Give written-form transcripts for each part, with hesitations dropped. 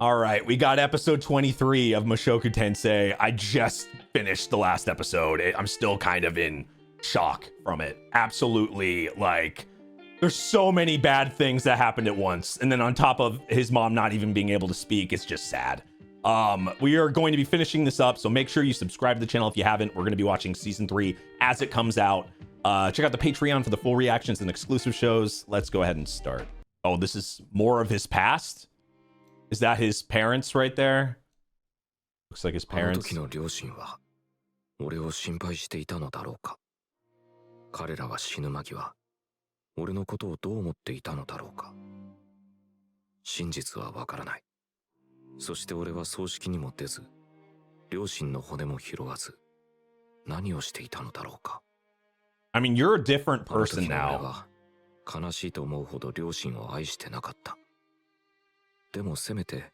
All right, we got episode 23 of Mushoku Tensei. I just finished the last episode. I'm still kind of in shock from it. Absolutely, like, there's so many bad things that happened at once. And then on top of his mom not even being able to speak, it's just sad. We are going to be finishing this up, so make sure you subscribe to the channel if you haven't. We're going to be watching season 3 as it comes out. Check out the Patreon for the full reactions and exclusive shows. Let's go ahead and start. Oh, this is more of his past? Is that his parents right there? Looks like his parents. 俺を心配していたのだろうか。彼らは死ぬ間際、俺のことをどう思っていたのだろうか。真実はわからない。そして俺は葬式にも出ず、両親の骨も拾わず、何をしていたのだろうか。I mean, you're a different person now. 悲しいと思うほど両親を愛してなかった。でもせめて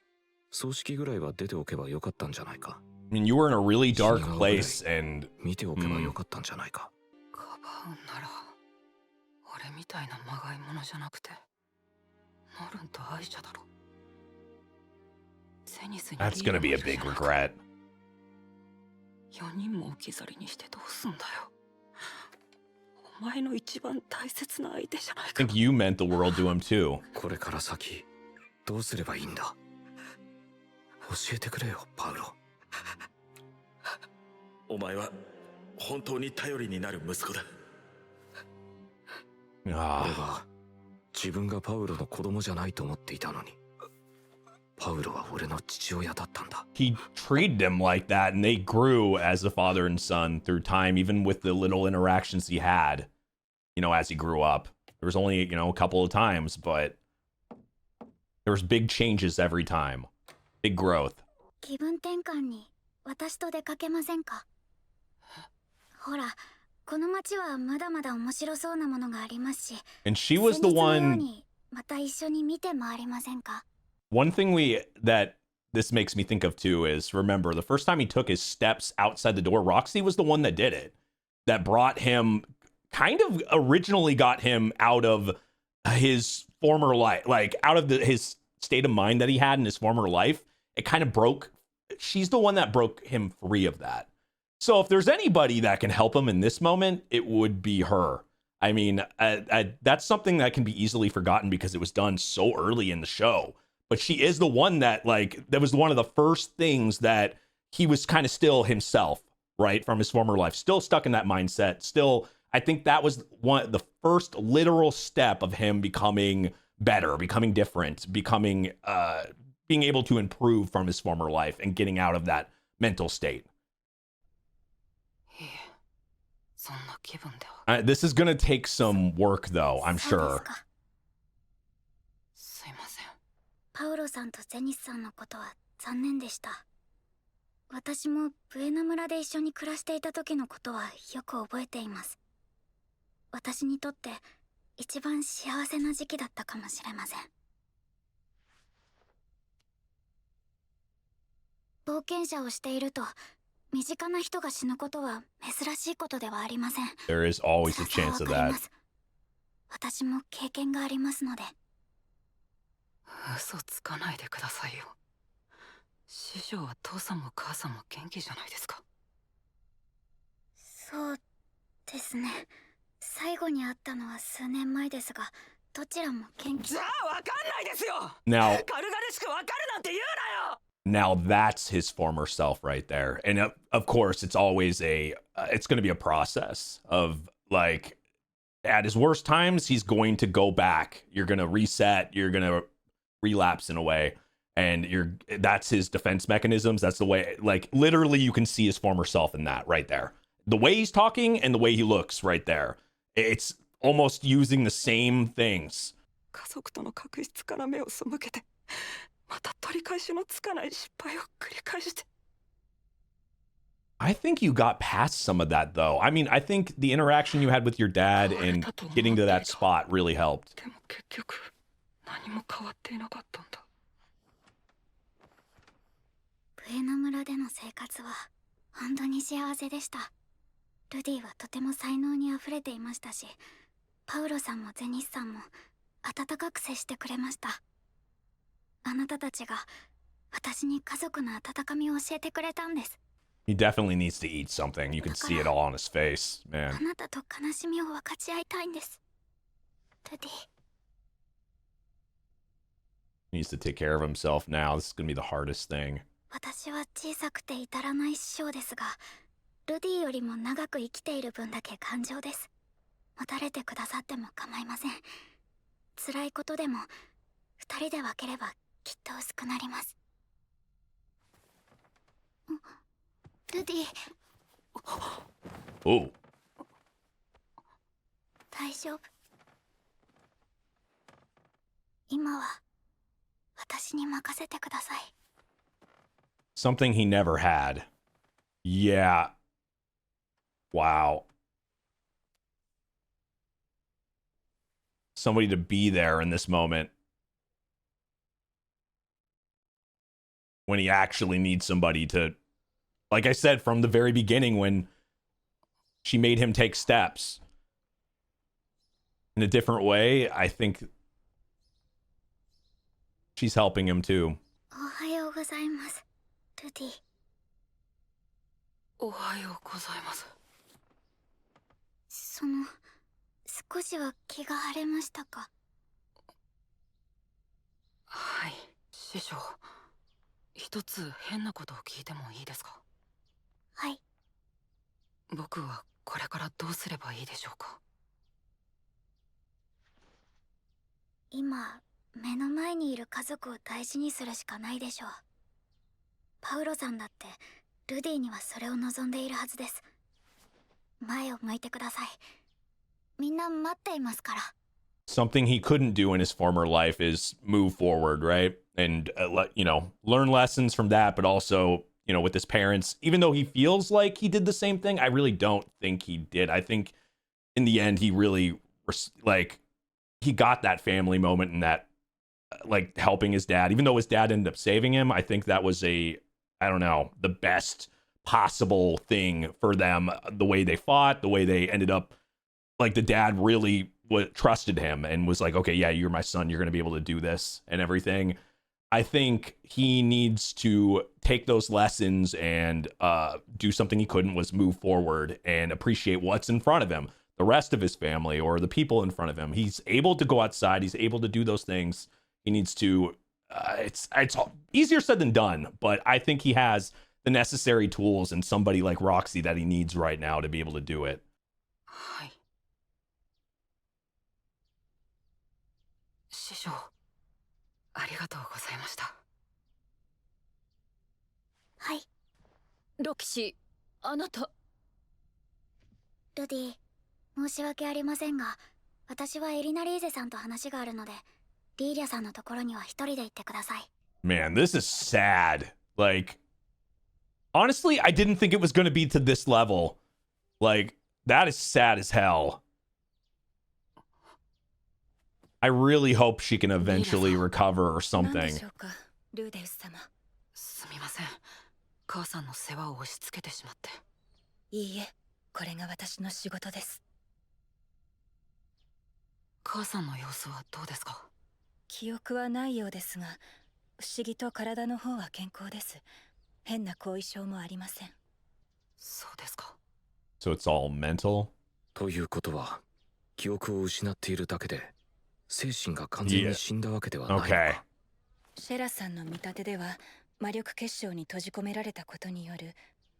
葬式ぐらいは出ておけばよかったんじゃないか。I mean, you were in a really dark place and 見ておけばよかったんじゃないか。かばうなら俺みたいなまがいものじゃなくてノルンとアイシャだろ。ゼニスに That's gonna be a big regret. 4人も置き去りにしてどうすんだよ。お前の一番大切な相手じゃないか。I think you meant the world to him too. これから先どうすればいいんだ。教えてくれよ、パウロ。お前は本当に頼りになる息子だ。俺は自分がパウロの子供じゃないと思っていたのに、パウロは俺の父親だったんだ。He treated him like that, and they grew as a father and son through time, even with the little interactions he had, you know, as he grew up. There was only, you know, a couple of times, but there was big changes every time. Big growth. 気分転換に私と出かけませんか？ほら、この街はまだまだ面白そうなものがありますし。 And she was the one. また一緒に見て回りませんか？ One thing that this makes me think of too is, remember, the first time he took his steps outside the door, ROXY was the one that did it. That brought him, kind of originally got him out of his former life, like out of his state of mind that he had in his former life. It kind of broke. She's the one that broke him free of that. So if there's anybody that can help him in this moment, it would be her. I mean, that's something that can be easily forgotten because it was done so early in the show. But she is the one that, like, that was one of the first things that he was kind of still himself, right, from his former life. Still stuck in that mindset. Still, I think that was the first literal step of him becoming better, becoming different, becoming being able to improve from his former life and getting out of that mental state. This is going to take some work, though, I'm sure. すいません。パウロさんとゼニスさんのことは残念でした。私もブエナ村で一緒に暮らしていた時のことはよく覚えています。私にとって一番幸せな時期だったかもしれません。冒険者をしていると身近な人が死ぬことは珍しいことではありません。There is always a chance of that. 私も経験がありますので。嘘つかないでくださいよ。師匠は父さんも母さんも元気じゃないですか。そうですね。最後に会ったのは数年前ですが、どちらも元気。じゃあわかんないですよ。Now, 軽々しくわかるなんて言うなよ。now that's his former self right there. And of course, it's always it's going to be a process of, like, at his worst times, he's going to go back. You're going to reset. You're going to relapse in a way. And that's his defense mechanisms. That's the way, like, literally you can see his former self in that right there. The way he's talking and the way he looks right there. It's almost using the same things. 家族との確執から目を背けて、また取り返しのつかない失敗を繰り返して。I think you got past some of that, though. I mean, I think the interaction you had with your dad and getting to that spot really helped. でも結局何も変わっていなかったんだ。ブエナ村での生活は本当に幸せでした。ルディはとても才能にあふれていましたし、パウロさんもゼニスさんも温かく接してくれました。あなたたちが私に家族の温かみを教えてくれたんです。 He definitely needs to eat something. You can see it all on his face, あ man. なたと悲しみを分かち合いたいんです。ルディ。 He needs to take care of himself now. This is gonna be the hardest thing. 私は小さくて至らない師匠ですが、ルディよりも長く生きている分だけ感情です。持たれてくださっても構いません。辛いことでも二人で分ければきっと薄くなります。ルディ。 Oh. 大丈夫。今は私に任せてください。 Something he never had. Yeah. Wow. Somebody to be there in this moment. When he actually needs somebody to, like I said from the very beginning, when she made him take steps in a different way, I think she's helping him too. おはようございます、ルディ。おはようございます。少しは気が晴れましたか？はい、師匠。一つ変なことを聞いてもいいですか？はい。僕はこれからどうすればいいでしょうか？今目の前にいる家族を大事にするしかないでしょう。パウロさんだってルディにはそれを望んでいるはずです。前を向いてください。みんな待っていますから。 Something he couldn't do in his former life is move forward, right? And learn lessons from that, but also, with his parents, even though he feels like he did the same thing, I really don't think he did. I think in the end, he really, he got that family moment and that, helping his dad, even though his dad ended up saving him. I think that was the best possible thing for them. The way they fought, the way they ended up, the dad really trusted him and was like, okay, yeah, you're my son, you're going to be able to do this and everything. I think he needs to take those lessons and do something he couldn't, was move forward and appreciate what's in front of him, the rest of his family or the people in front of him. He's able to go outside. He's able to do those things. He needs to, it's easier said than done, but I think he has the necessary tools and somebody like ROXY that he needs right now to be able to do it. はい。師匠、ありがとうございました。はい。ロキシ、あなた。ルディ、申し訳ありませんが、私はエリナリーゼさんと話があるので、リーリャさんのところには一人で行ってください。Man, this is sad. Honestly, I didn't think it was going to be to this level. That is sad as hell. I really hope she can eventually recover or something. ルーデウス様。すみません。母さんの世話を押し付けてしまって。いいえ、これが私の仕事です。母さんの様子はどうですか？記憶はないようですが、不思議と体の方は健康です。変な後遺症もありません。そうですか。So it's all mental? ということは、記憶を失っているだけで、精神が完全に死んだわけではないのか。Okay. シェラさんの見立てでは、魔力結晶に閉じ込められたことによる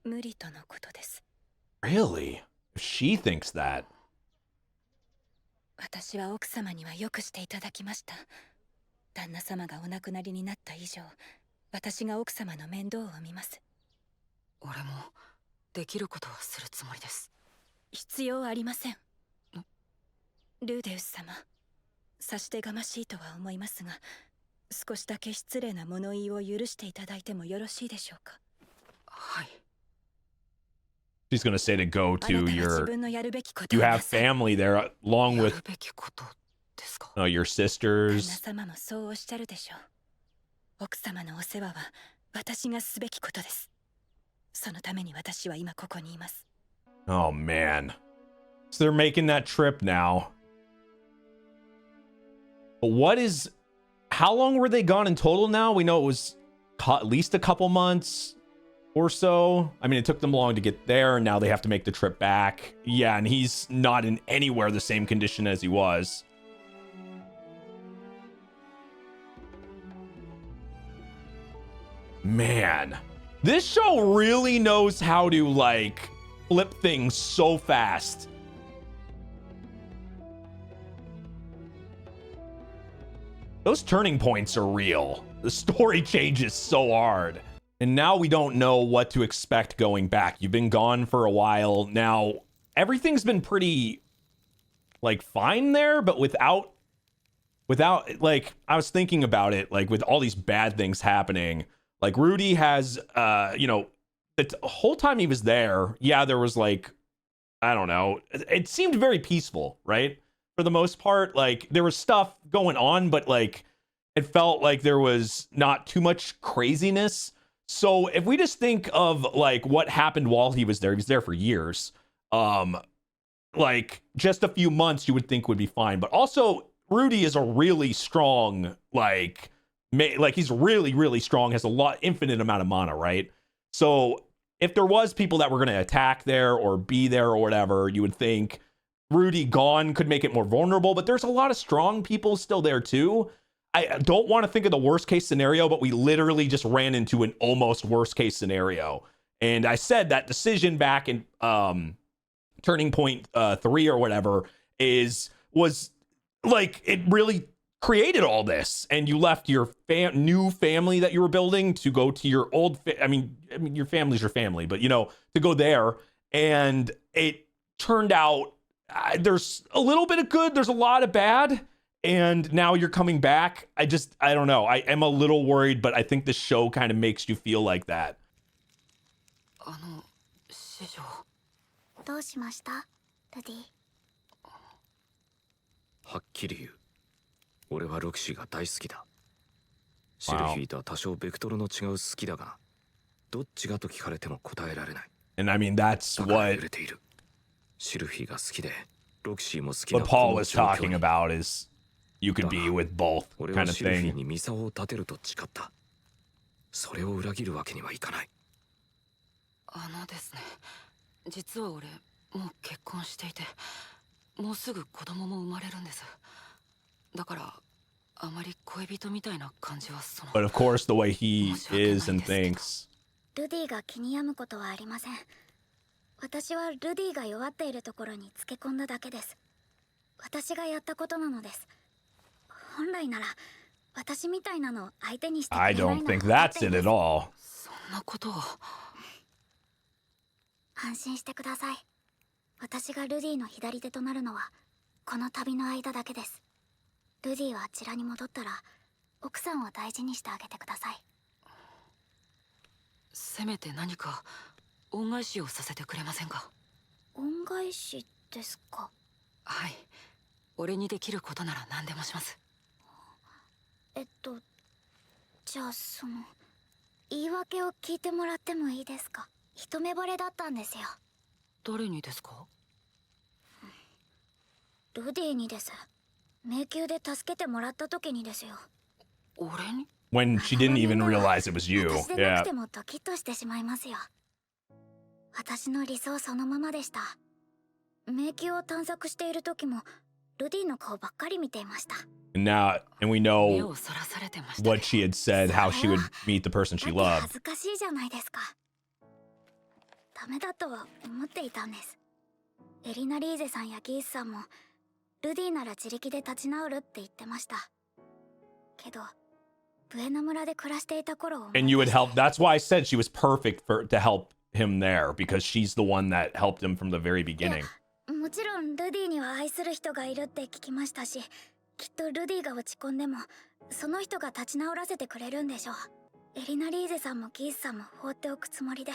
無理とのことです。Really? She thinks that. 私は奥様にはよくしていただきました。旦那様がお亡くなりになった以上、私が奥様の面倒を見ます。俺もできることはするつもりです。必要ありません。ルーデウス様、さしてがましいとは思いますが、少しだけ失礼な物言いを許していただいてもよろしいでしょうか。はい。She's going to say to go to you have family there along や with るべきことですか？ your 旦 sisters. 那様もそうおっしゃるでしょう。奥様のお世話は私がすべきことです。そのために私は今ここにいます。Oh man. So they're making that trip now. But how long were they gone in total now? We know it was at least a couple months or so. I mean, it took them long to get there, and now they have to make the trip back. Yeah, and he's not in anywhere the same condition as he was. Man, this show really knows how to, like, flip things so fast. Those turning points are real. The story changes so hard. And now we don't know what to expect going back. You've been gone for a while. Now, everything's been pretty, like, fine there, but without, like, I was thinking about it, like, with all these bad things happening, like, Rudy has, you know, the whole time he was there, yeah, there was, like, I don't know, it seemed very peaceful, right? For the most part, like, there was stuff going on, but, like, it felt like there was not too much craziness. So if we just think of, like, what happened while he was there for years, like, just a few months you would think would be fine. But also, Rudy is a really strong, like he's really, really strong, has a infinite amount of mana, right? So if there was people that were going to attack there or be there or whatever, you would think Rudy gone could make it more vulnerable, but there's a lot of strong people still there too. I don't want to think of the worst case scenario, but we literally just ran into an almost worst case scenario. And I said that decision back in Turning Point 3 or whatever was like, it really created all this. And you left your new family that you were building to go to your old, I mean, your family's your family, but, you know, to go there. And it turned out there's a little bit of good, there's a lot of bad. And now you're coming back. I don't know. I am a little worried, but I think the show kind of makes you feel like that. 師匠。どうしました、ルディ？はっきり言う。俺はロクシーが大好きだ。シルフィーとは多少ベクトルの違う好きだが、どっちがと聞かれても答えられない。And I mean, that's what シルフィーが好きで、ロクシーも好きな what Paul was talking about is you could be with both 俺 kind は of シルフィー thing. にミサオを立てると誓った。それを裏切るわけにはいかない。ですね、実は俺もう結婚していて、もうすぐ子供も生まれるんです。だからあまり恋人みたいな感じはその。But of course, the way he is and thinks. ルディが気に病むことはありません。私はルディが弱っているところにつけ込んだだけです。私がやったことなのです。本来なら私みたいなのを相手にしてくれ I ないのは don't 分 think かって that's い it ま at す。 all. そんなことは。安心してください。私がルディの左手となるのはこの旅の間だけです。ルディはあちらに戻ったら奥さんを大事にしてあげてください。せめて何か恩返しをさせてくれませんか？恩返しですか？はい、俺にできることなら何でもします。じゃあ言い訳を聞いてもらってもいいですか？一目惚れだったんですよ。誰にですか？ルディにです。迷宮で助けてもらった時にですよ。俺に？ When she didn't even realize it was you. 私でな Yeah. くてもドキッとしてしまいますよ。私の理想そのままでした。迷宮を探索している時もルディの顔ばっかり見ていました。And we 目 know をそらされてましたね。 what she had said, how she would meet the person she だって loved. 恥ずかしいじゃないですか。ダメだとは思っていたんです。エリナリーゼさんやギースさんもルディなら自力で立ち直るって言ってました。けどブエナ村で暮らしていた頃を思い出して。 And you would help. That's why I said she was perfect to help him there, because she's the one that helped him from the very beginning. もちろんルディには愛する人がいるって聞きましたし、きっとルディが落ち込んでもその人が立ち直らせてくれるんでしょう。エリナリーゼさんもギースさんも放っておくつもりで、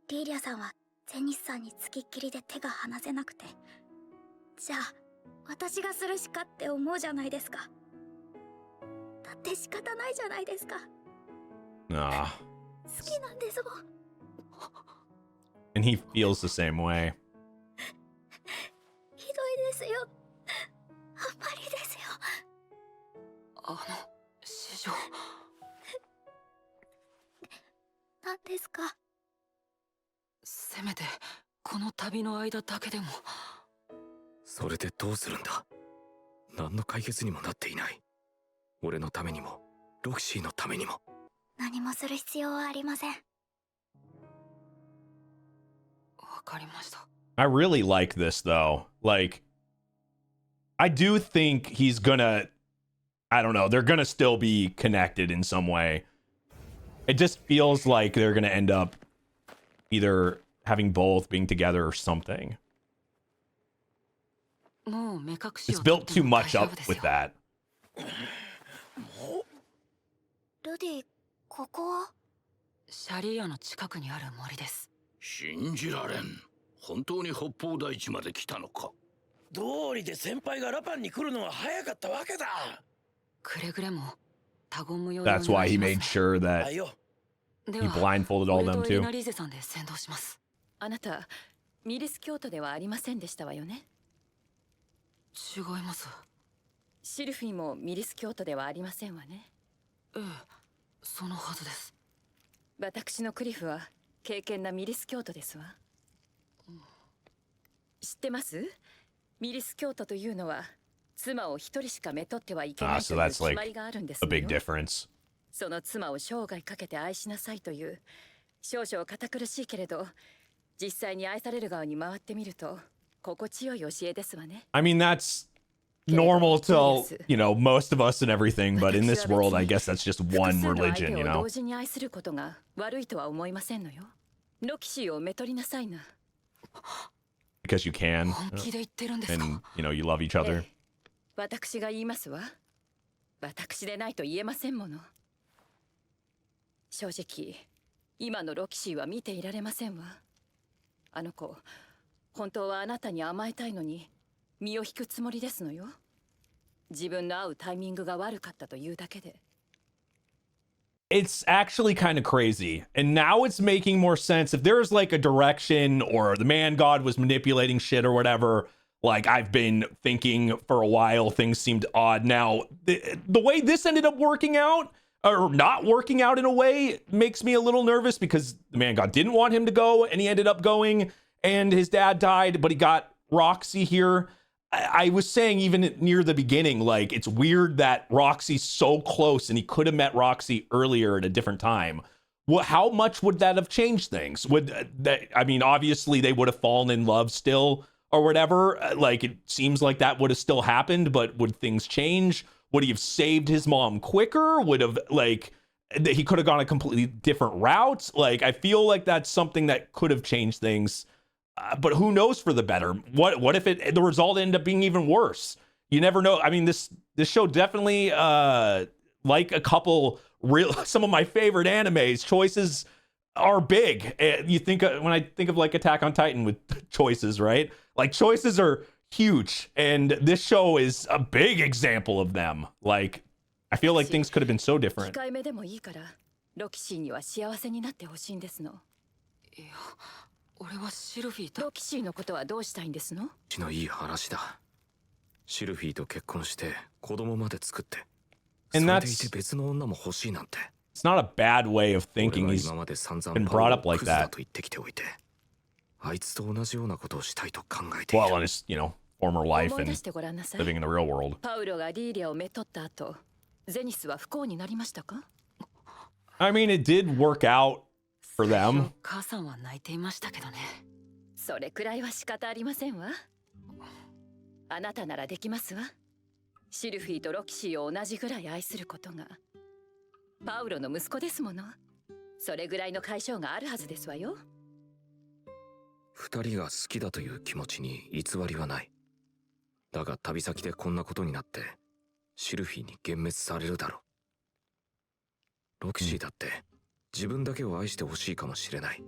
リーリャさんはゼニスさんにつきっきりで手が離せなくて、じゃあ私がするしかって思うじゃないですか。だって仕方ないじゃないですか。 Ah. 好きなんですもん。 And he feels the same way. ひどいですよ。あんまりですよ。師匠。なんですか？せめてこの旅の間だけでも。それでどうするんだ？何の解決にもなっていない。俺のためにもロキシーのためにも。何もする必要はありません。わかりました。 I really like this though. Like, I do think he's gonna, I don't know, they're gonna still be connected in some way. It just feels like they're gonna end up either having both, being together, or something. もう目隠し It's を built 取って too も大 much 丈 up 夫ですよ。 with that. ルディ、ここは？シャリアの近くにある森です。信じられん。本当に北方大地まで来たのか。道理で先輩がラパンに来るのが早かったわけだ。くれぐれも他言無用 That's why he made sure あ that よ。で he は blindfolded all 俺 them とエリ too. ナリーゼさんで先導します。あなたミリス京都ではありませんでしたわよね。違います。シルフィもミリス京都ではありませんわね。ええ、そのはずです。私のクリフは敬虔なミリス京都ですわ。知ってます？ミリス京都というのは妻を一人しかめとってはいけないという決まりがあるんです A のよ。 big difference. その妻を生涯かけて愛しなさいという少々堅苦しいけれど実際に愛される側に回ってみると心地よい教えですわね。 I mean, that's normal to, you know, most of us and everything, but in this world, I guess that's just 複 one 数の相 religion, 手 you を know? 同時に愛することが悪いとは思いませんのよ。ロキシーをめとりなさいな。 Because you can, 本気で言ってるんですか？ and, you know, you love each other. ええ、私が言いますわ。私でないと言えませんもの。正直今のロキシーは見ていられませんわ。あの子本当はあなたに甘えたいのに身を引くつもりですのよ。自分の会うタイミングが悪かったというだけで。 It's actually kind of crazy. And now it's making more sense. If there's like a direction or the man god was manipulating shit or whatever, like I've been thinking for a while, things seemed odd. Now, the way this ended up working out, or not working out in a way, makes me a little nervous because the man god didn't want him to go and he ended up going and his dad died, but he got Roxy here. I was saying even near the beginning, like it's weird that Roxy's so close and he could have met Roxy earlier at a different time. How much would that have changed things? Would that, I mean, obviously they would have fallen in love still or whatever. Like it seems like that would have still happened, but would things change? Would he have saved his mom quicker? Would have like he could have gone a completely different route? Like I feel like that's something that could have changed things. But who knows for the better? What if the result ended up being even worse? You never know. I mean, this show definitely like a couple some of my favorite animes, choices are big. You think when I think of like Attack on Titan with choices, right? Like choices are huge, and this show is a big example of them. Like I feel like things could have been so different. 控えめでもいいからロキシーには幸せになってほしいんですの。いや、俺はシルフィーと。ロキシーのことはどうしたいんですの？血のいい話だ。シルフィーと結婚して子供まで作って、そ And れでい that's て別の女も欲しいなんて。 it's not a bad way of 俺 thinking. は He's 今まで散々 been パウ brought ロ up を like クズだ that. と言ってきておいて、あいつと同じようなことをしたいと考えてい Well, た。 in his, you know, former life 思い出 and してごらんなさい。 living in the real world. パウロがリーリアをめとった後、ゼニスは不幸になりましたか？ I mean, it did work out for 最 them. 初母さんは泣いていましたけどね。それくらいは仕方ありませんわ。あなたならできますわ。シルフィーとロキシーを同じぐらい愛することが。パウロの息子ですもの。それぐらいの解消があるはずですわよ。二人が好きだという気持ちに偽りはない。だが旅先でこんなことになってシルフィーに幻滅されるだろう。ロキシーだって自分だけを愛してほしいかもしれない。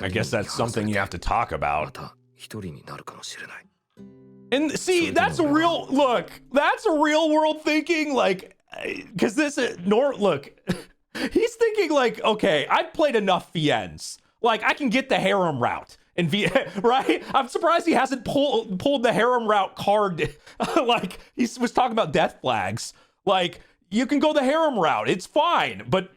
I guess that's something you have to talk ま about. た一人になるかもしれない。 And see, that's a real look. That's a real world thinking. Like, because this is look, he's thinking like, okay, I've played enough VNs. Like, I can get the harem route in V, right? I'm surprised he hasn't pulled the harem route card. Like, he was talking about death flags. Like, you can go the harem route. It's fine, but.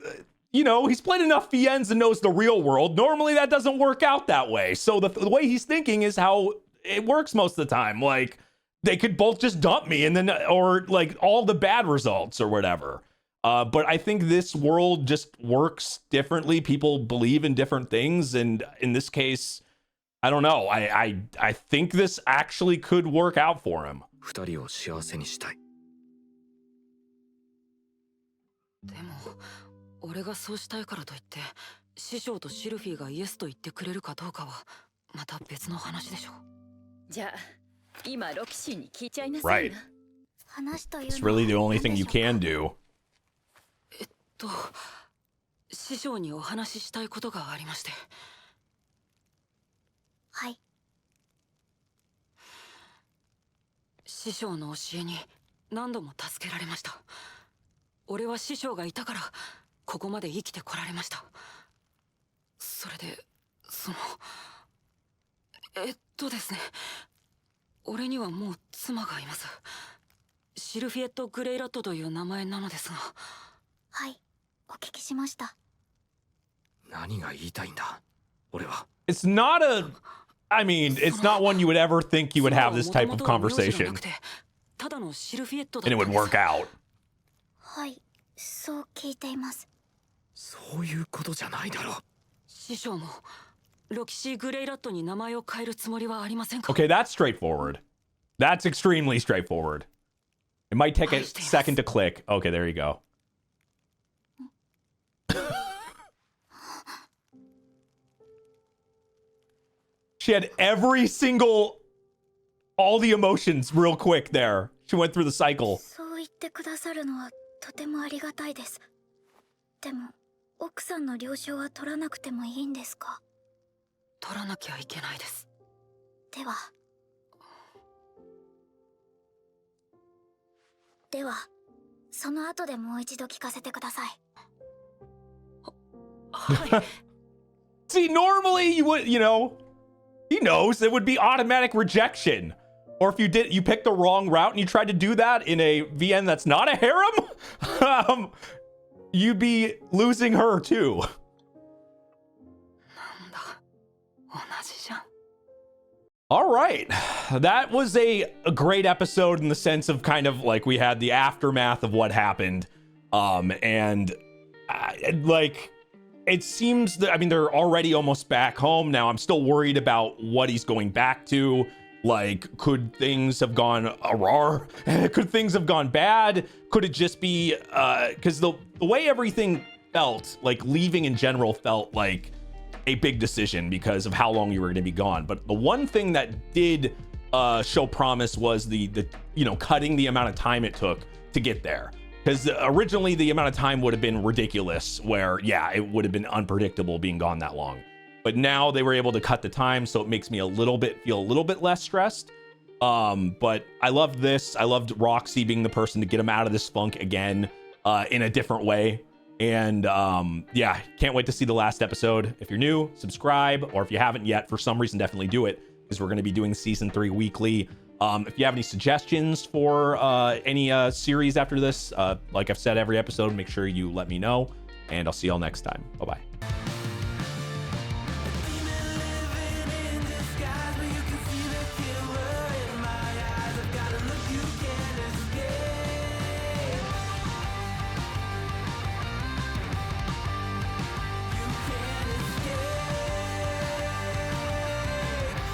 you know, he's played enough VNs and knows the real world. Normally that doesn't work out that way. So the way he's thinking is how it works most of the time. Like, they could both just dump me and then, or like all the bad results or whatever. But I think this world just works differently. People believe in different things. And in this case, I don't know. I think this actually could work out for him. 二人を幸せにしたい。でも俺がそうしたいからといって師匠とシルフィーがイエスと言ってくれるかどうかはまた別の話でしょう。じゃあ今ロキシーに聞いちゃいなさい Right. な。話という It's のは really the only 何 thing で you しょうか can do. 師匠にお話ししたいことがありまして。はい。師匠の教えに何度も助けられました。俺は師匠がいたからここまで生きてこられました。それでですね、俺にはもう妻がいます。シルフィエット・グレイラットという名前なのですが。はい、お聞きしました。何が言いたいんだ俺は。 It's not a, I mean, it's not one you would ever think you would have this type of conversation. And it would work out. はい、そう聞いています。そういうことじゃないだろう。師匠もロキシー・グレイラットに名前を変えるつもりはありませんか？ Okay, that's straightforward. That's extremely straightforward. It might take a second to click. Okay, there you go. She had all the emotions real quick there. She went through the cycle. そう言ってくださるのはとてもありがたいです。でも奥さんの了承は取らなくてもいいんですか？取らなきゃいけないです。ではその後でもう一度聞かせてください。はい。See, normally you would, you know, he knows it would be automatic rejection. Or if you picked the wrong route and you tried to do that in a VN that's not a harem, you'd be losing her too. All right. That was a great episode in the sense of kind of like we had the aftermath of what happened. Like, it seems that, I mean, they're already almost back home now. I'm still worried about what he's going back to. Like, could things have gone awry? Could things have gone bad? Could it just be, because the way everything felt, like leaving in general felt like a big decision because of how long you were going to be gone. But the one thing that did show promise was the you know, cutting the amount of time it took to get there. Because originally the amount of time would have been ridiculous, where, yeah, it would have been unpredictable being gone that long. But now they were able to cut the time, so it makes me feel a little bit less stressed. But I loved this. I loved ROXY being the person to get him out of this funk again in a different way. And yeah, can't wait to see the last episode. If you're new, subscribe, or if you haven't yet, for some reason, definitely do it, because we're going to be doing season 3 weekly. If you have any suggestions for any series after this, like I've said every episode, make sure you let me know, and I'll see y'all next time. Bye-bye.